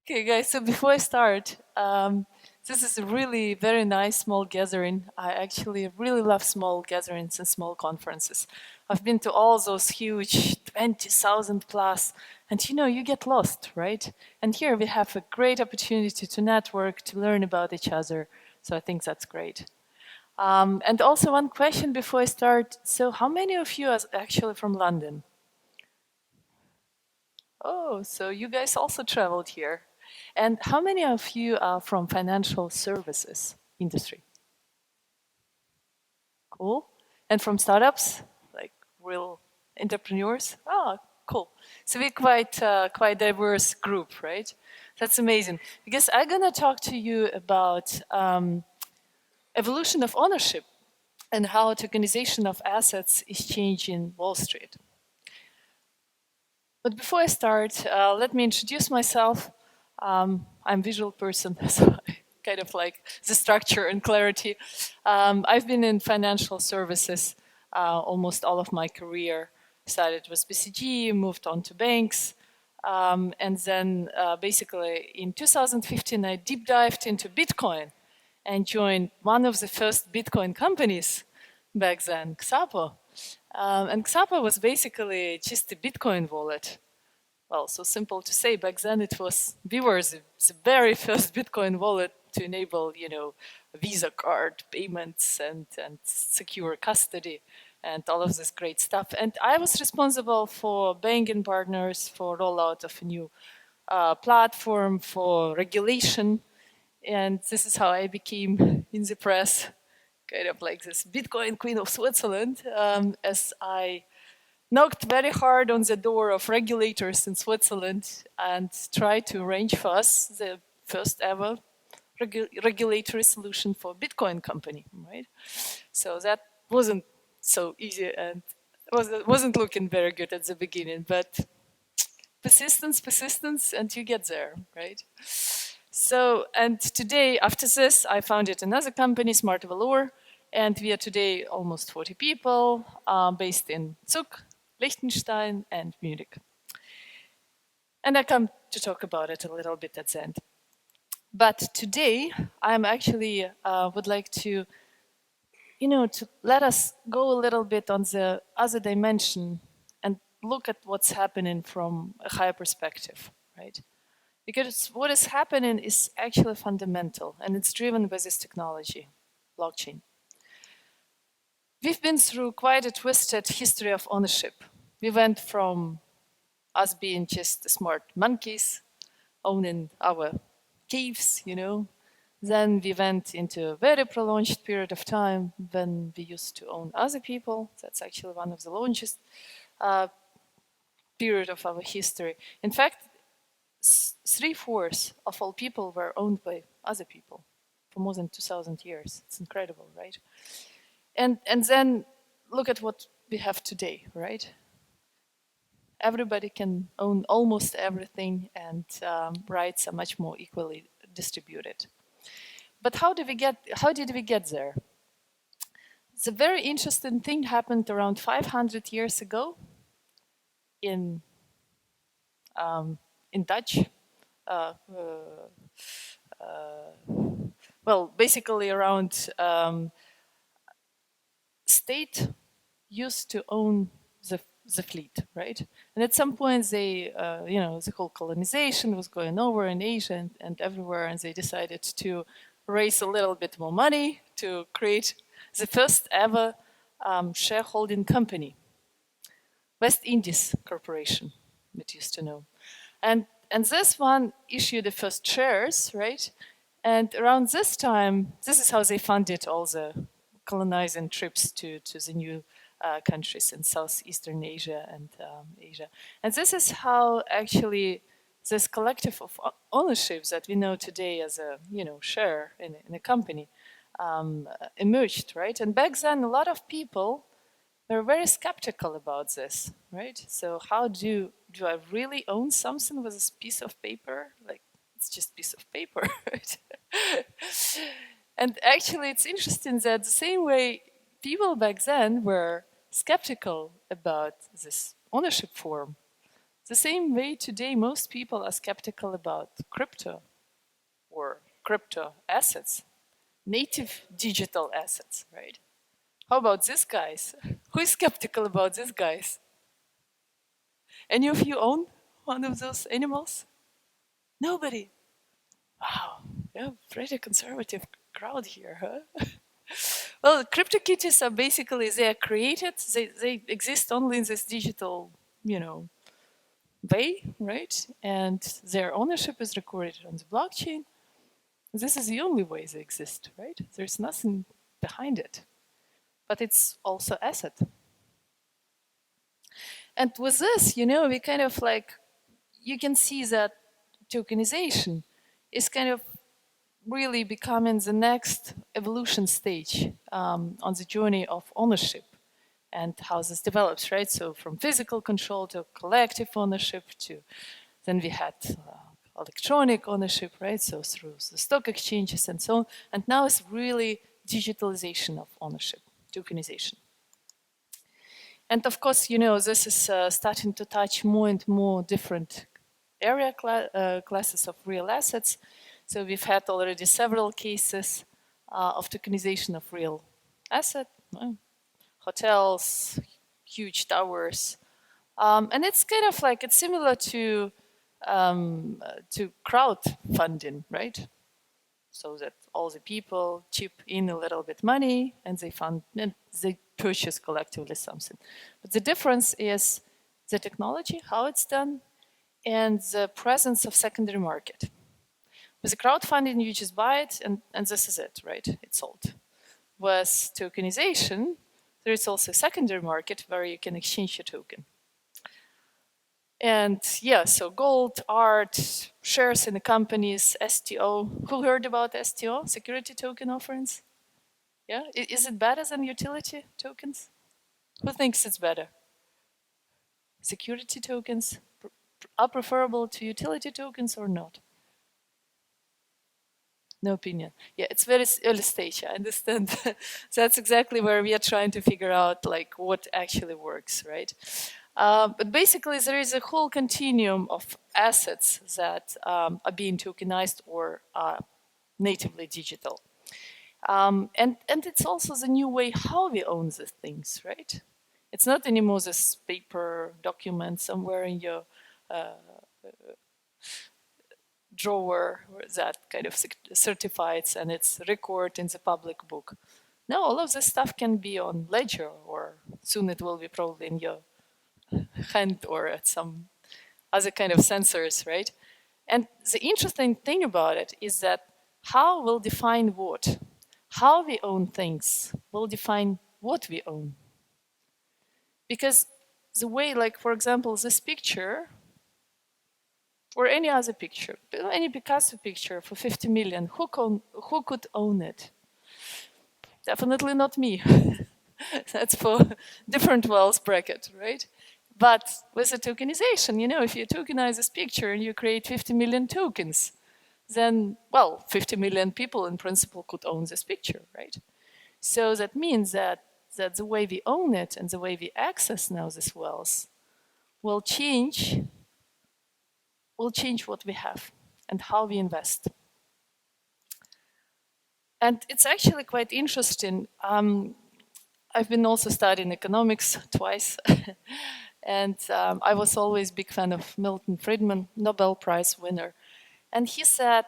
Okay, guys, so before I start, this is a really very nice small gathering. I actually really love small gatherings and small conferences. I've been to all those huge 20,000 plus, and you get lost, right? And here we have a great opportunity to network, to learn about each other. So I think that's great. And also one question before I start. So how many of you are actually from London? Oh, so you guys also traveled here. And how many of you are from financial services industry? Cool. And from startups, like real entrepreneurs? Ah, cool. So we're quite diverse group, right? That's amazing. Because I'm gonna talk to you about evolution of ownership and how tokenization of assets is changing Wall Street. But before I start, let me introduce myself. I'm a visual person, so I kind of like the structure and clarity. I've been in financial services almost all of my career. Started with BCG, moved on to banks, and then basically in 2015 I deep dived into Bitcoin and joined one of the first Bitcoin companies back then, Xapo. And Xapo was basically just a Bitcoin wallet. Well, so simple to say, back then we were the very first Bitcoin wallet to enable, Visa card payments and secure custody and all of this great stuff. And I was responsible for banking partners, for rollout of a new platform, for regulation. And this is how I became in the press, kind of like this Bitcoin queen of Switzerland, as I knocked very hard on the door of regulators in Switzerland and tried to arrange for us the first ever regulatory solution for Bitcoin company, right? So that wasn't so easy and wasn't looking very good at the beginning, but persistence, and you get there, right? So, and today, after this, I founded another company, Smart Valor, and we are today almost 40 people based in Zug, Liechtenstein, and Munich. And I come to talk about it a little bit at the end. But today, I'm actually would like to, to let us go a little bit on the other dimension and look at what's happening from a higher perspective, right? Because what is happening is actually fundamental, and it's driven by this technology, blockchain. We've been through quite a twisted history of ownership. We went from us being just smart monkeys, owning our caves, Then we went into a very prolonged period of time when we used to own other people. That's actually one of the longest period of our history. In fact, 3/4 of all people were owned by other people for more than 2,000 years. It's incredible, right? And then look at what we have today, right? Everybody can own almost everything, and rights are much more equally distributed. But how did we get there? The very interesting thing happened around 500 years ago in Dutch. Well, basically around state used to own the fleet, right? And at some point, they, the whole colonization was going over in Asia and everywhere, and they decided to raise a little bit more money to create the first ever shareholding company, West Indies Corporation, it used to know. And this one issued the first shares, right? And around this time, this is how they funded all the colonizing trips to the new countries in Southeastern Asia and Asia. And this is how actually this collective of ownership that we know today as a share in a company emerged, right? And back then, a lot of people were very skeptical about this, right? So how do I really own something with this piece of paper? Like, it's just a piece of paper, right? And actually, it's interesting that the same way people back then were skeptical about this ownership form, The same way today most people are skeptical about crypto or crypto assets, native digital assets, right? How about these guys? Who is skeptical about these guys? Any of you own one of those animals? Nobody. Wow, yeah, pretty conservative crowd here, huh? Well, CryptoKitties are basically, they are created, they exist only in this digital, way, right? And their ownership is recorded on the blockchain. This is the only way they exist, right? There's nothing behind it. But it's also asset. And with this, we kind of you can see that tokenization is kind of really becoming the next evolution stage on the journey of ownership and how this develops, right? So from physical control to collective ownership to then we had electronic ownership, right? So through the stock exchanges and so on. And now it's really digitalization of ownership, tokenization. And of course, this is starting to touch more and more different area classes of real assets. So we've had already several cases of tokenization of real asset, hotels, huge towers. And it's kind of it's similar to crowdfunding, right? So that all the people chip in a little bit money and they purchase collectively something. But the difference is the technology, how it's done, and the presence of secondary market. With the crowdfunding, you just buy it and this is it, right? It's sold. With tokenization, there is also a secondary market where you can exchange your token. And yeah, so gold, art, shares in the companies, STO. Who heard about STO, security token offerings? Yeah, is it better than utility tokens? Who thinks it's better? Security tokens are preferable to utility tokens or not? No opinion. Yeah, it's very early stage, I understand. That's exactly where we are trying to figure out what actually works, right? But basically, there is a whole continuum of assets that are being tokenized or are natively digital. And it's also the new way how we own these things, right? It's not anymore this paper document somewhere in your drawer that kind of certifies and it's recorded in the public book. Now all of this stuff can be on ledger, or soon it will be probably in your hand or at some other kind of sensors, right? And the interesting thing about it is that how will define what? How we own things will define what we own. Because the way, for example, this picture or any other picture, any Picasso picture for 50 million, who could own it? Definitely not me. That's for different wealth bracket, right? But with the tokenization, if you tokenize this picture and you create 50 million tokens, then, 50 million people in principle could own this picture, right? So that means that the way we own it and the way we access now this wealth will change what we have and how we invest. And it's actually quite interesting. I've been also studying economics twice. And I was always a big fan of Milton Friedman, Nobel Prize winner. And he said,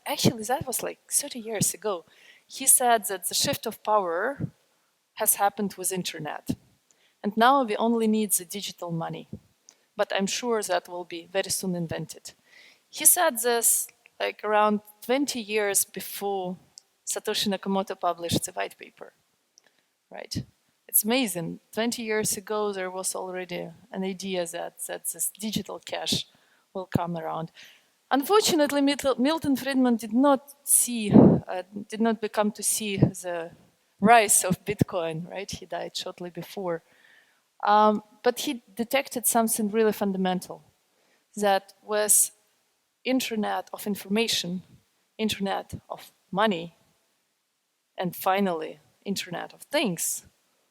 actually, that was 30 years ago. He said that the shift of power has happened with internet. And now we only need the digital money. But I'm sure that will be very soon invented. He said this around 20 years before Satoshi Nakamoto published the white paper, right? It's amazing. 20 years ago, there was already an idea that this digital cash will come around. Unfortunately, Milton Friedman did not become to see the rise of Bitcoin, right? He died shortly before. But he detected something really fundamental, that with internet of information, internet of money, and finally, internet of things,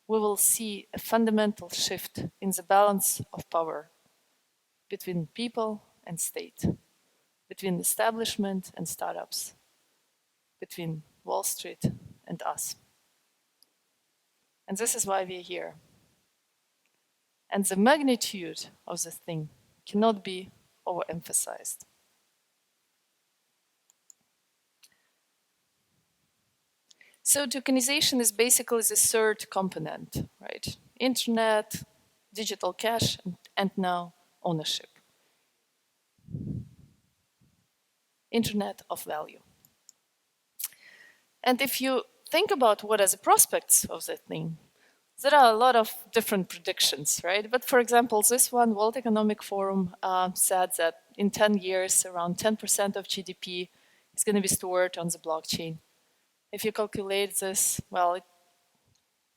we will see a fundamental shift in the balance of power between people and state, between establishment and startups, between Wall Street and us. And this is why we're here. And the magnitude of this thing cannot be overemphasized. So tokenization is basically the third component, right? Internet, digital cash, and now ownership. Internet of value. And if you think about what are the prospects of that thing, there are a lot of different predictions, right? But for example, this one, World Economic Forum said that in 10 years, around 10% of GDP is going to be stored on the blockchain. If you calculate this, well,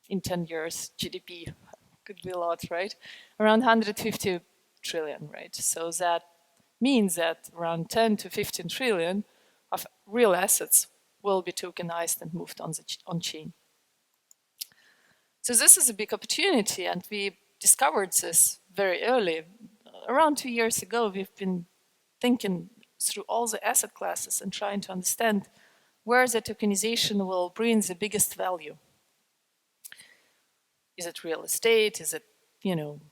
in 10 years, GDP could be a lot, right? Around 150 trillion, right? So that means that around 10 to 15 trillion of real assets will be tokenized and moved on chain. So this is a big opportunity, and we discovered this very early. Around 2 years ago, we've been thinking through all the asset classes and trying to understand where the tokenization will bring the biggest value. Is it real estate? Is it,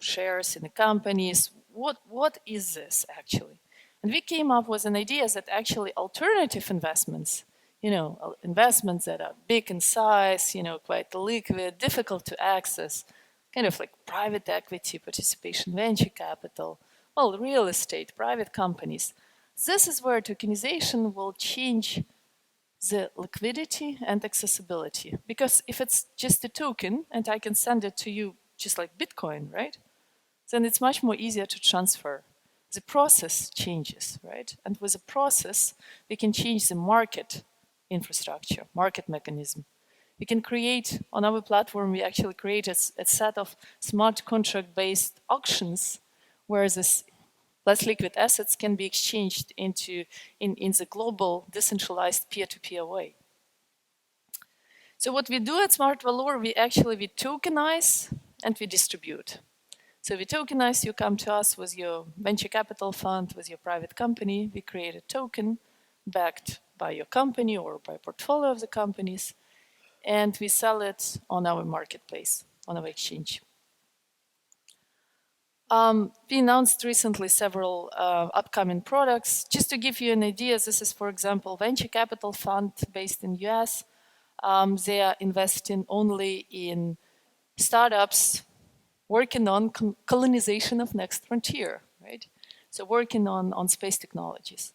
shares in the companies? What is this actually? And we came up with an idea that actually alternative investments, investments that are big in size, quite liquid, difficult to access, kind of like private equity, participation, venture capital, well, real estate, private companies. This is where tokenization will change the liquidity and accessibility. Because if it's just a token and I can send it to you just like Bitcoin, right? Then it's much more easier to transfer. The process changes, right? And with the process, we can change the market infrastructure, market mechanism. We can create, on our platform, we actually create a set of smart contract-based auctions where this less liquid assets can be exchanged in the global decentralized peer-to-peer way. So what we do at Smart Valor, we tokenize and we distribute. So we tokenize, you come to us with your venture capital fund, with your private company, we create a token backed by your company or by a portfolio of the companies, and we sell it on our marketplace, on our exchange. We announced recently several upcoming products. Just to give you an idea, this is, for example, venture capital fund based in US. They are investing only in startups working on colonization of next frontier, right? So working on space technologies.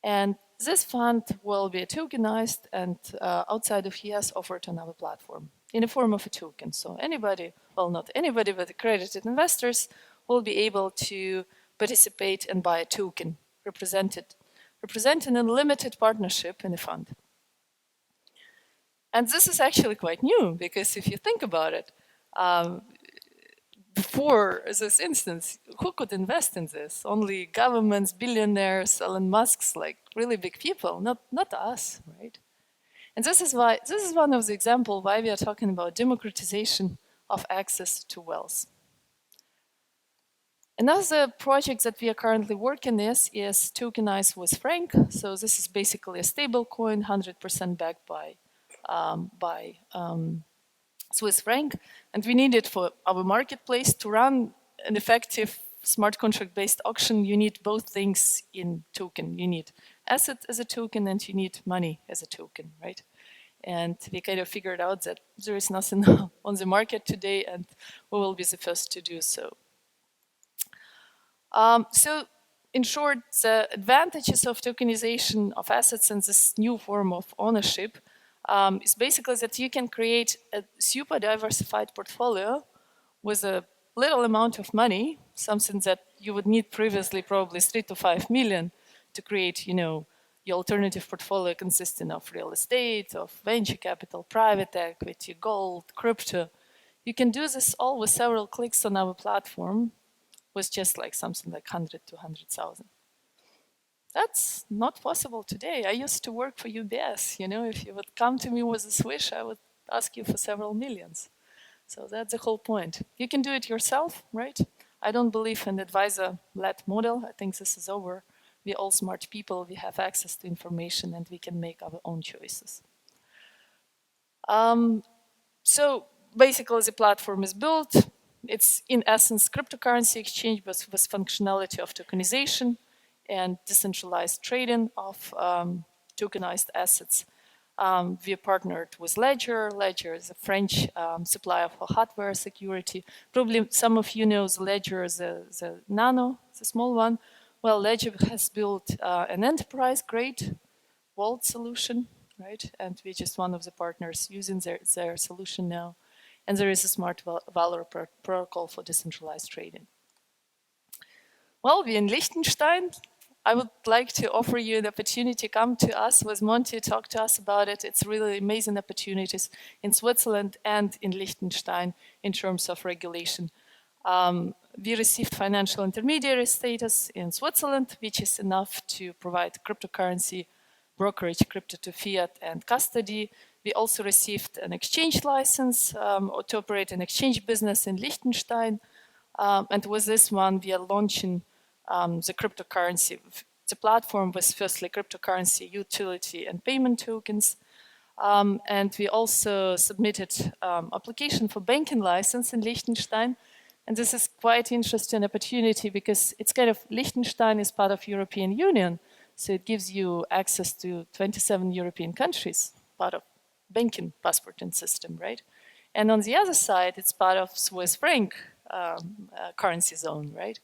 And this fund will be tokenized and outside of US offered on our platform in the form of a token. So anybody, well, not anybody, but accredited investors will be able to participate and buy a token representing a limited partnership in a fund. And this is actually quite new, because if you think about it, before this instance, who could invest in this? Only governments, billionaires, Elon Musk's, like really big people, not us, right? And this is one of the examples why we are talking about democratization of access to wealth. Another project that we are currently working is Tokenize with Frank. So this is basically a stable coin, 100% backed by Swiss franc, and we need it for our marketplace. To run an effective smart contract-based auction, you need both things in token. You need asset as a token and you need money as a token, right? And we kind of figured out that there is nothing on the market today, and we will be the first to do so. So in short, the advantages of tokenization of assets and this new form of ownership is basically that you can create a super diversified portfolio with a little amount of money, something that you would need previously probably 3 to 5 million to create, your alternative portfolio consisting of real estate, of venture capital, private equity, gold, crypto. You can do this all with several clicks on our platform with just like something like 100 to 100,000. That's not possible today. I used to work for UBS. If you would come to me with a swish, I would ask you for several millions. So that's the whole point. You can do it yourself, right? I don't believe in advisor-led model. I think this is over. We're all smart people. We have access to information, and we can make our own choices. So basically, the platform is built. It's, in essence, cryptocurrency exchange with functionality of tokenization and decentralized trading of tokenized assets. We partnered with Ledger. Ledger is a French supplier for hardware security. Probably some of you know the Ledger, the Nano, the small one. Well, Ledger has built an enterprise-grade vault solution, right? And we're just one of the partners using their solution now. And there is a smart valor protocol for decentralized trading. Well, we're in Liechtenstein. I would like to offer you the opportunity to come to us with Monty, talk to us about it. It's really amazing opportunities in Switzerland and in Liechtenstein in terms of regulation. We received financial intermediary status in Switzerland, which is enough to provide cryptocurrency brokerage, crypto to fiat and custody. We also received an exchange license to operate an exchange business in Liechtenstein. And with this one, we are launching the cryptocurrency. The platform was firstly cryptocurrency utility and payment tokens. And we also submitted application for banking license in Liechtenstein. And this is quite interesting opportunity because it's kind of, Liechtenstein is part of European Union. So it gives you access to 27 European countries, part of banking passport system, right? And on the other side, it's part of Swiss franc currency zone, right?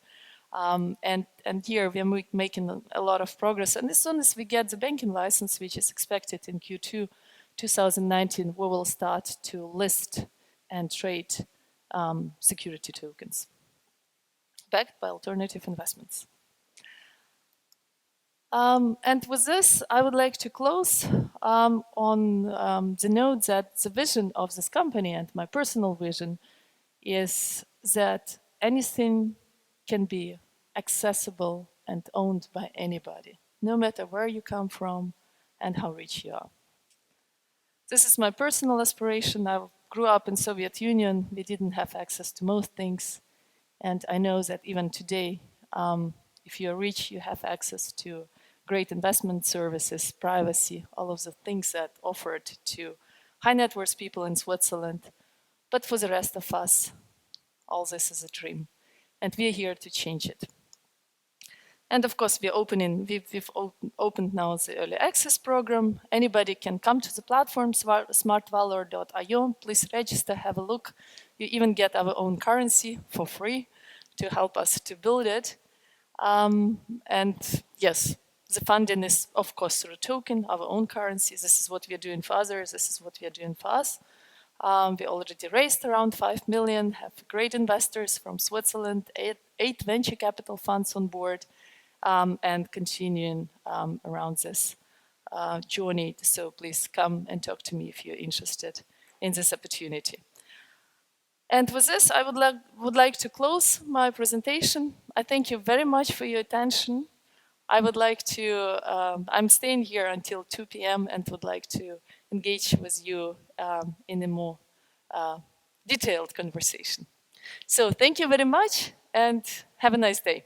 And here we are making a lot of progress. And as soon as we get the banking license, which is expected in Q2 2019, we will start to list and trade security tokens backed by alternative investments. And with this, I would like to close on the note that the vision of this company and my personal vision is that anything can be accessible and owned by anybody, no matter where you come from and how rich you are. This is my personal aspiration. I grew up in Soviet Union. We didn't have access to most things. And I know that even today, if you're rich, you have access to great investment services, privacy, all of the things that offered to high net worth people in Switzerland. But for the rest of us, all this is a dream. And we're here to change it. And of course, we've opened now the early access program. Anybody can come to the platform, smartvalor.io. Please register, have a look. You even get our own currency for free to help us to build it. And yes, the funding is, of course, through token, our own currency. This is what we are doing for others. This is what we are doing for us. We already raised around 5 million, have great investors from Switzerland, eight venture capital funds on board, and continuing around this journey. So please come and talk to me if you're interested in this opportunity. And with this, I would like to close my presentation. I thank you very much for your attention. I would like to, I'm staying here until 2 p.m. and would like to engage with you in a more detailed conversation. So thank you very much and have a nice day.